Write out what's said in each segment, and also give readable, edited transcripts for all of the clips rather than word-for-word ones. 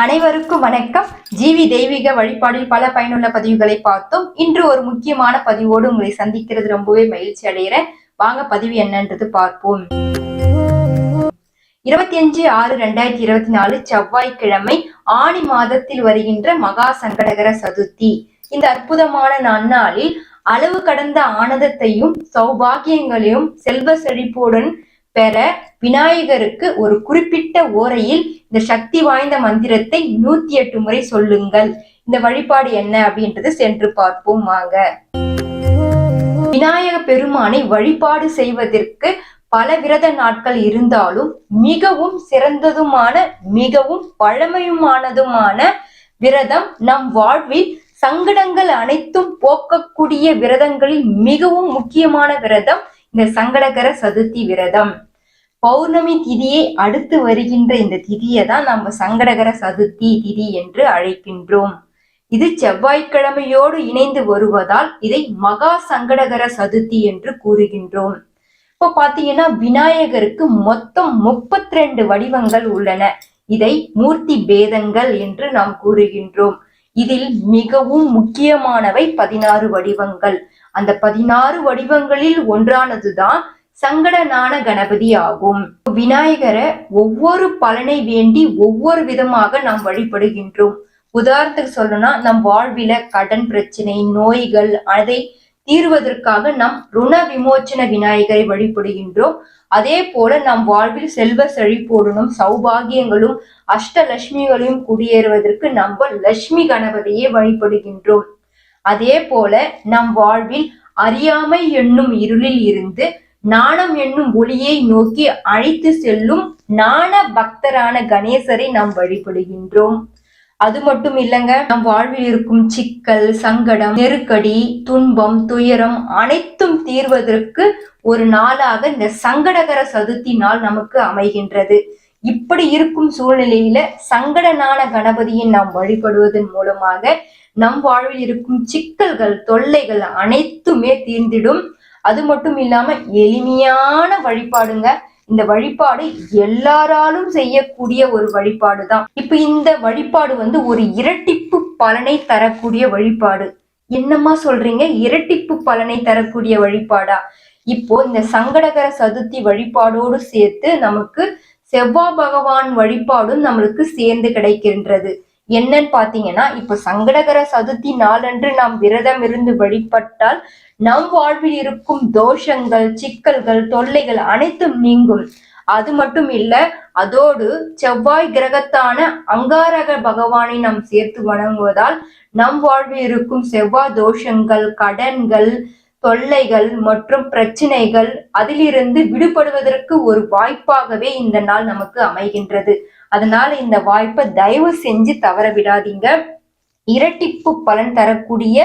அனைவருக்கும் வணக்கம். ஜீவி தெய்வீக வழிபாடில் பல பயனுள்ள பதிவுகளை பார்த்தோம். இன்று ஒரு முக்கியமான பதிவோடு உங்களை சந்திக்கிறது ரொம்பவே மகிழ்ச்சி அடைகிறேன். வாங்க பதிவு என்னன்றது பார்ப்போம். 25/6/2024 செவ்வாய்க்கிழமை ஆணி மாதத்தில் வருகின்ற மகா சங்கடகர சதுர்த்தி. இந்த அற்புதமான நன்னாளில் அளவு கடந்த ஆனந்தத்தையும் சௌபாகியங்களையும் செல்வ செழிப்புடன் பெற விநாயகருக்கு ஒரு குறிப்பிட்ட ஓரையில் இந்த சக்தி வாய்ந்த மந்திரத்தை 108 முறை சொல்லுங்கள். இந்த வழிபாடு என்ன அப்படின்றது சென்று பார்ப்போம் வாங்க. விநாயக பெருமானை வழிபாடு செய்வதற்கு பல விரத நாட்கள் இருந்தாலும் மிகவும் சிறந்ததுமான மிகவும் பழமையுமானதுமான விரதம் நம் வாழ்வில் சங்கடங்கள் அனைத்தும் போக்கக்கூடிய விரதங்களில் மிகவும் முக்கியமான விரதம் இந்த சங்கடகர சதுர்த்தி விரதம். பௌர்ணமி திதியை அடுத்து வருகின்ற இந்த திதியை தான் நம்ம சங்கடகர சதுர்த்தி திதி என்று அழைக்கின்றோம். இது செவ்வாய்க்கிழமையோடு இணைந்து வருவதால் இதை மகா சங்கடகர சதுர்த்தி என்று கூறுகின்றோம். இப்போ பாத்தீங்கன்னா விநாயகருக்கு மொத்தம் 32 வடிவங்கள் உள்ளன. இதை மூர்த்தி பேதங்கள் என்று நாம் கூறுகின்றோம். இதில் மிகவும் முக்கியமானவை 16 வடிவங்கள். அந்த 16 வடிவங்களில் ஒன்றானதுதான் சங்கடநான கணபதி ஆகும். விநாயகரை ஒவ்வொரு பலனை வேண்டி ஒவ்வொரு விதமாக நாம் வழிபடுகின்றோம். உதாரணத்துக்கு சொல்லணும்னா நம் வாழ்வில கடன் பிரச்சனை, நோய்கள் அதை தீர்வதற்காக நாம் ருண விமோச்சன விநாயகரை வழிபடுகின்றோம். அதே போல நம் வாழ்வில் செல்வ செழிப்போடனும் சௌபாகியங்களும் அஷ்டலட்சுமிகளையும் குடியேறுவதற்கு நம்ம லட்சுமி கணபதியை வழிபடுகின்றோம். அதே போல நம் வாழ்வில் அறியாமை என்னும் இருளில் இருந்து ஞானம் என்னும் ஒளியை நோக்கி அழைத்து செல்லும் ஞான பக்தரான கணேசரை நாம் வழிபடுகின்றோம். அது மட்டும் இல்லைங்க, நம் வாழ்வில் இருக்கும் சிக்கல், சங்கடம், நெருக்கடி, துன்பம், துயரம் அனைத்தும் தீர்வதற்கு ஒரு நாளாக இந்த சங்கடகர சதுர்த்தி நாள் நமக்கு அமைகின்றது. இப்படி இருக்கும் சூழ்நிலையில சங்கடநான கணபதியை நாம் வழிபடுவதன் மூலமாக நம் வாழ்வில் இருக்கும் சிக்கல்கள், தொல்லைகள் அனைத்துமே தீர்ந்திடும். அது மட்டும் இல்லாம எளிமையான வழிபாடுங்க. இந்த வழிபாடு எல்லாராலும் செய்யக்கூடிய ஒரு வழிபாடு தான். இப்ப இந்த வழிபாடு ஒரு இரட்டிப்பு பலனை தரக்கூடிய வழிபாடு. என்னம்மா சொல்றீங்க, இரட்டிப்பு பலனை தரக்கூடிய வழிபாடா? இப்போ இந்த சங்கடகர சதுர்த்தி வழிபாடோடு சேர்த்து நமக்கு செவ்வாய் பகவான் வழிபாடும் நம்மளுக்கு சேர்ந்து கிடைக்கின்றது. என்னன்னு பாத்தீங்கன்னா, இப்ப சங்கடகர சதுர்த்தி நாளன்று நாம் விரதம் இருந்து வழிபட்டால் நம் வாழ்வில் இருக்கும் தோஷங்கள், சிக்கல்கள், தொல்லைகள் அனைத்தும் நீங்கும். அது மட்டும் இல்ல, அதோடு செவ்வாய் கிரகத்தான அங்காரக பகவானை நாம் சேர்த்து வணங்குவதால் நம் வாழ்வில் இருக்கும் செவ்வாய் தோஷங்கள், கடன்கள், தொல்லைகள் மற்றும் பிரச்சனைகள் அதிலிருந்து விடுபடுவதற்கு ஒரு வாய்ப்பாகவே இந்த நாள் நமக்கு அமைகின்றது. அதனால இந்த வாய்ப்பை தயவு செஞ்சு தவற விடாதீங்க. இரட்டிப்பு பலன் தரக்கூடிய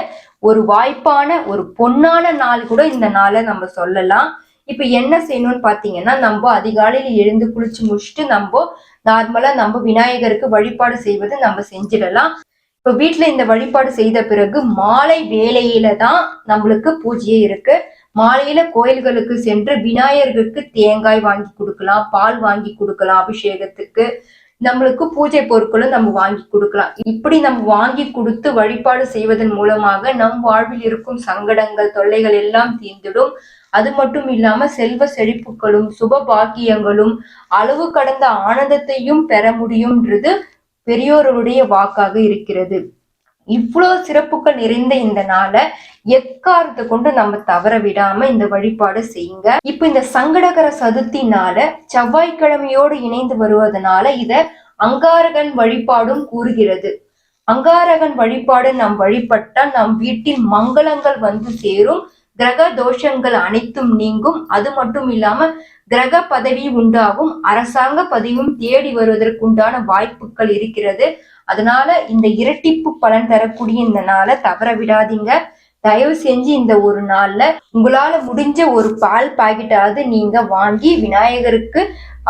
ஒரு வாய்ப்பான ஒரு பொன்னான நாள் கூட இந்த நாளை நம்ம சொல்லலாம். இப்ப என்ன செய்யணும்னு பாத்தீங்கன்னா, நம்ம அதிகாலையில எழுந்து குளிச்சு முடிச்சுட்டு நம்ம நார்மலா நம்ம விநாயகருக்கு வழிபாடு செய்வது நம்ம செஞ்சிடலாம். இப்ப வீட்டுல இந்த வழிபாடு செய்த பிறகு மாலை வேளையில தான் நம்மளுக்கு பூஜையே இருக்கு. மாலையில கோயில்களுக்கு சென்று விநாயகருக்கு தேங்காய் வாங்கி கொடுக்கலாம், பால் வாங்கி கொடுக்கலாம், அபிஷேகத்துக்கு நம்மளுக்கு பூஜை பொருட்களும் நம்ம வாங்கி கொடுக்கலாம். இப்படி நம்ம வாங்கி கொடுத்து வழிபாடு செய்வதன் மூலமாக நம் வாழ்வில் இருக்கும் சங்கடங்கள், தொல்லைகள் எல்லாம் தீர்ந்திடும். அது மட்டும் இல்லாம செல்வ செழிப்புகளும் சுப பாக்கியங்களும் அளவு கடந்த ஆனந்தத்தையும் பெற முடியும்ன்றது பெரியோருடைய வாக்காக இருக்கிறது. இவ்வளவு சிறப்புகள் நிறைந்த இந்த நாளை எக்காரத்தை கொண்டு நம்ம தவற விடாம இந்த வழிபாடு செய்யுங்க. இப்ப இந்த சங்கடகர சதுர்த்தி நாள செவ்வாய்க்கிழமையோடு இணைந்து வருவதனால இத அங்காரகன் வழிபாடும் கூறுகிறது. அங்காரகன் வழிபாடு நாம் வழிபட்டால் நம் வீட்டில் மங்களங்கள் வந்து சேரும், கிரக தோஷங்கள் அனைத்தும் நீங்கும். அது மட்டும் இல்லாம கிரக பதவி உண்டாகும், அரசாங்க பதவியும் தேடி வருவதற்குண்டான வாய்ப்புகள் இருக்கிறது. அதனால இந்த இரட்டிப்பு பலன் தரக்கூடிய இந்த நாளை தவற விடாதீங்க. தயவு செஞ்சு இந்த ஒரு நாள்ல உங்களால முடிஞ்ச ஒரு பால் பாக்கெட்டாவது நீங்க வாங்கி விநாயகருக்கு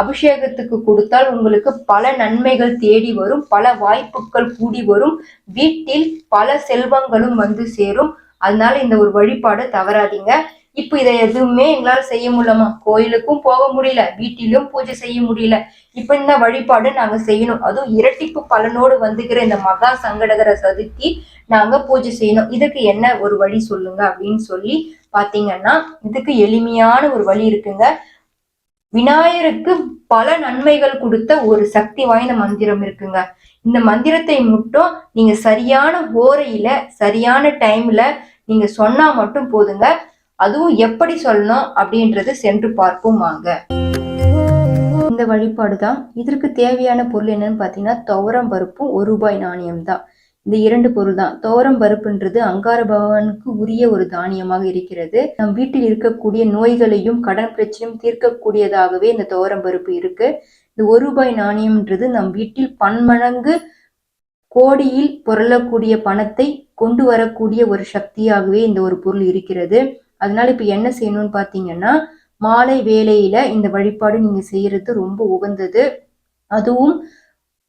அபிஷேகத்துக்கு கொடுத்தால் உங்களுக்கு பல நன்மைகள் தேடி வரும், பல வாய்ப்புகள் கூடி வரும், வீட்டில் பல செல்வங்களும் வந்து சேரும். அதனால இந்த ஒரு வழிபாடு தவறாதீங்க. இப்ப இதை எதுவுமே எங்களால செய்ய முடியலமா, கோயிலுக்கும் போக முடியல, வீட்டிலும் பூஜை செய்ய முடியல. இப்ப இந்த வழிபாடு நாங்க செய்யணும், அதுவும் இரட்டிப்பு பலனோடு வந்துக்கிற இந்த மகா சங்கடகர சதுர்த்தி நாங்க பூஜை செய்யணும். இதுக்கு என்ன ஒரு வழி சொல்லுங்க அப்படின்னு சொல்லி பாத்தீங்கன்னா, இதுக்கு எளிமையான ஒரு வழி இருக்குங்க. விநாயகருக்கு பல நன்மைகள் கொடுத்த ஒரு சக்தி வாய்ந்த மந்திரம் இருக்குங்க. இந்த மந்திரத்தை மட்டும் நீங்க சரியான ஓரையில சரியான டைம்ல நீங்க சொன்னா மட்டும் போதுங்க. அதுவும் எப்படி சொல்லணும் அப்படின்றது சென்று பார்ப்போம் வாங்க. இந்த வழிபாடு தான். இதற்கு தேவையான பொருள் என்னன்னு பாத்தீங்கன்னா, துவரம் பருப்பும் ₹1 நாணயம் தான். இந்த 2 பொருள் தான். துவரம் பருப்புன்றது அங்கார பகவானுக்கு உரிய ஒரு தானியமாக இருக்கிறது. நம் வீட்டில் இருக்கக்கூடிய நோய்களையும் கடன் பிரச்சனையும் தீர்க்கக்கூடியதாகவே இந்த துவரம் பருப்பு இருக்கு. இந்த ₹1 நாணயம்ன்றது நம் வீட்டில் பன்மடங்கு கோடியில் புரளக்கூடிய பணத்தை கொண்டு வரக்கூடிய ஒரு சக்தியாகவே இந்த ஒரு பொருள் இருக்கிறது. அதனால இப்ப என்ன செய்யணும்னு பாத்தீங்கன்னா, மாலை வேளையில இந்த வழிபாடு நீங்க செய்யறது ரொம்ப உகந்தது. அதுவும்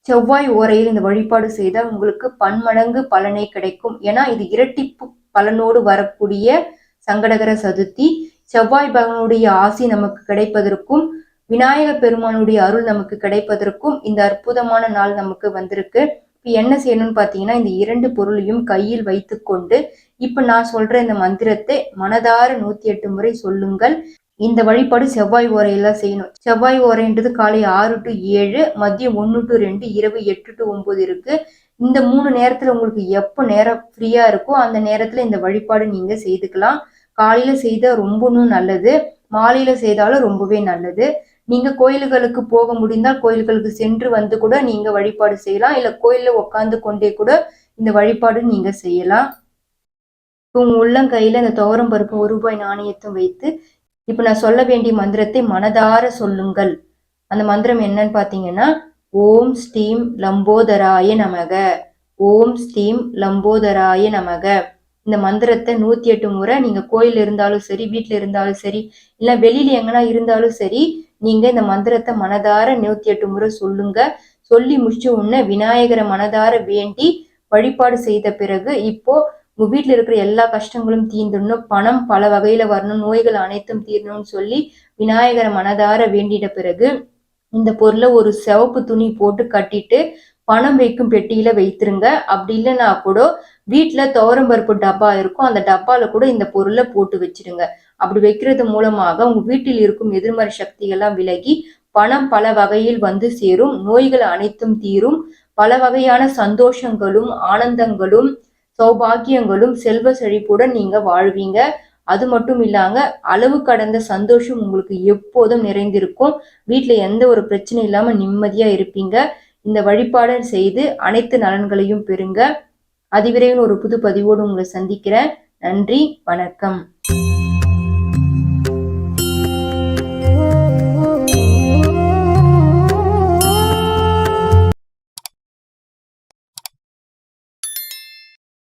செவ்வாய் ஓரையில் இந்த வழிபாடு செய்தால் உங்களுக்கு பன்மடங்கு பலனை கிடைக்கும். ஏன்னா இது இரட்டிப்பு பலனோடு வரக்கூடிய சங்கடகர சதுர்த்தி. செவ்வாய் பகவானுடைய ஆசி நமக்கு கிடைப்பதற்கும் விநாயக பெருமானுடைய அருள் நமக்கு கிடைப்பதற்கும் இந்த அற்புதமான நாள் நமக்கு வந்திருக்கு. இப்ப என்ன செய்யணும்னு பாத்தீங்கன்னா, இந்த 2 பொருளையும் கையில் வைத்துக்கொண்டு இப்ப நான் சொல்ற இந்த மந்திரத்தை மனதார 108 முறை சொல்லுங்கள். இந்த வழிபாடு செவ்வாய் ஓரையில செய்யணும். செவ்வாய் ஓரைன்றது காலை 6 to 7, மதியம் 1 to 2, இரவு 8 to 9 இருக்கு. இந்த 3 நேரத்துல உங்களுக்கு எப்ப நேரம் ஃப்ரீயா இருக்கோ அந்த நேரத்துல இந்த வழிபாடு நீங்க செய்துக்கலாம். காலையில செய்தா ரொம்பவும் நல்லது, மாலையில செய்தாலும் ரொம்பவே நல்லது. நீங்க கோயில்களுக்கு போக முடிந்தால் கோயில்களுக்கு சென்று வந்து கூட நீங்க வழிபாடு செய்யலாம். இல்ல கோயில்ல உட்கார்ந்து கொண்டே கூட இந்த வழிபாடு நீங்க செய்யலாம். உங்க உள்ளங்கையில இந்த துவரம் பருப்பு ₹1 நாணயத்தை வைத்து இப்ப நான் சொல்ல வேண்டிய மந்திரத்தை மனதார சொல்லுங்கள். அந்த மந்திரம் என்னன்னு பாத்தீங்கன்னா, ஓம் ஸ்ரீம் லம்போதராய நமக, ஓம் ஸ்ரீம் லம்போதராய நமக. இந்த மந்திரத்தை 108 முறை நீங்க கோயில் இருந்தாலும் சரி, வீட்டுல இருந்தாலும் சரி, இல்ல வெளியில எங்கன்னா இருந்தாலும் சரி, நீங்க இந்த மந்திரத்தை மனதார 108 முறை சொல்லுங்க. சொல்லி முடிச்ச உடனே விநாயகரை மனதார வேண்டி வழிபாடு செய்த பிறகு இப்போ உங்க வீட்டுல இருக்கிற எல்லா கஷ்டங்களும் தீர்ந்துடணும், பணம் பல வகையில வரணும், நோய்கள் அனைத்தும் தீரணும்னு சொல்லி விநாயகரை மனதார வேண்டிட பிறகு இந்த பொருளை ஒரு சிவப்பு துணி போட்டு கட்டிட்டு பணம் வைக்கும் பெட்டியில வைத்திருங்க. அப்படி இல்லைன்னா கூட வீட்டுல துவரம் பருப்பு டப்பா இருக்கும், அந்த டப்பால கூட இந்த பொருளை போட்டு வச்சிடுங்க. அப்படி வைக்கிறது மூலமாக உங்க வீட்டில் இருக்கும் எதிர்மறை சக்திகள்லாம் விலகி பணம் பல வகையில் வந்து சேரும், நோய்கள் அனைத்தும் தீரும், பல வகையான சந்தோஷங்களும் ஆனந்தங்களும் சௌபாகியங்களும் செல்வ செழிப்புடன் நீங்க வாழ்வீங்க. அது மட்டும் இல்லாம அளவு கடந்த சந்தோஷம் உங்களுக்கு எப்போதும் நிறைந்திருக்கும். வீட்டுல எந்த ஒரு பிரச்சனை இல்லாம நிம்மதியா இருப்பீங்க. இந்த வழிபாடு செய்து அனைத்து நலன்களையும் பெறுங்க. அதிவிரைவில் ஒரு புது பதிவோடு உங்களை சந்திக்கிறேன். நன்றி, வணக்கம்.